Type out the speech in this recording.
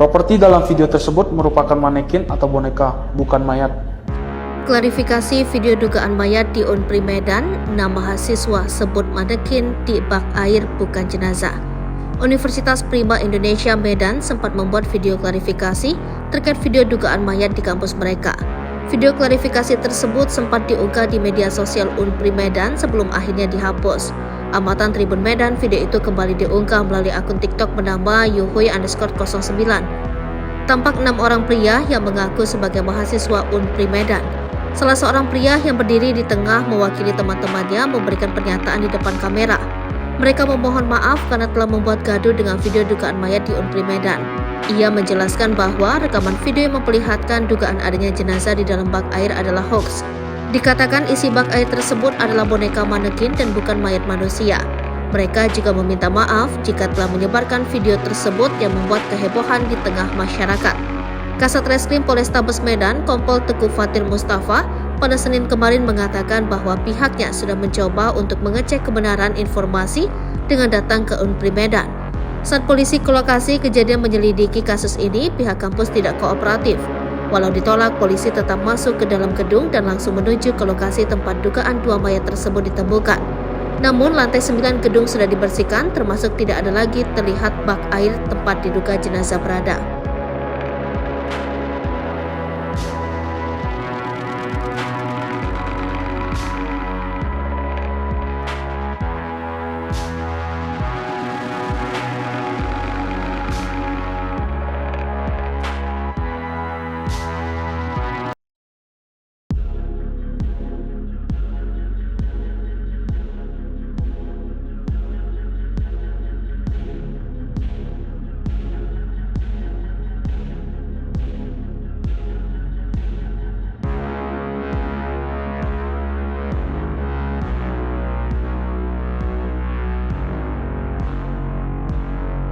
Properti dalam video tersebut merupakan manekin atau boneka, bukan mayat. Klarifikasi video dugaan mayat di Unpri Medan, 6 mahasiswa sebut manekin di bak air bukan jenazah. Universitas Prima Indonesia Medan sempat membuat video klarifikasi terkait video dugaan mayat di kampus mereka. Video klarifikasi tersebut sempat diunggah di media sosial Unpri Medan sebelum akhirnya dihapus. Amatan Tribun Medan, video itu kembali diunggah melalui akun TikTok bernama yuhui_09. Tampak 6 orang pria yang mengaku sebagai mahasiswa Unpri Medan. Salah seorang pria yang berdiri di tengah mewakili teman-temannya memberikan pernyataan di depan kamera. Mereka memohon maaf karena telah membuat gaduh dengan video dugaan mayat di Unpri Medan. Ia menjelaskan bahwa rekaman video yang memperlihatkan dugaan adanya jenazah di dalam bak air adalah hoax. Dikatakan isi bak air tersebut adalah boneka manekin dan bukan mayat manusia. Mereka juga meminta maaf jika telah menyebarkan video tersebut yang membuat kehebohan di tengah masyarakat. Kasat Reskrim Polrestabes Medan, Kompol Teguh Fatir Mustafa, pada Senin kemarin mengatakan bahwa pihaknya sudah mencoba untuk mengecek kebenaran informasi dengan datang ke Unpri Medan. Saat polisi ke lokasi kejadian menyelidiki kasus ini, pihak kampus tidak kooperatif. Walau ditolak, polisi tetap masuk ke dalam gedung dan langsung menuju ke lokasi tempat dugaan 2 mayat tersebut ditemukan. Namun, lantai 9 gedung sudah dibersihkan, termasuk tidak ada lagi terlihat bak air tempat diduga jenazah berada.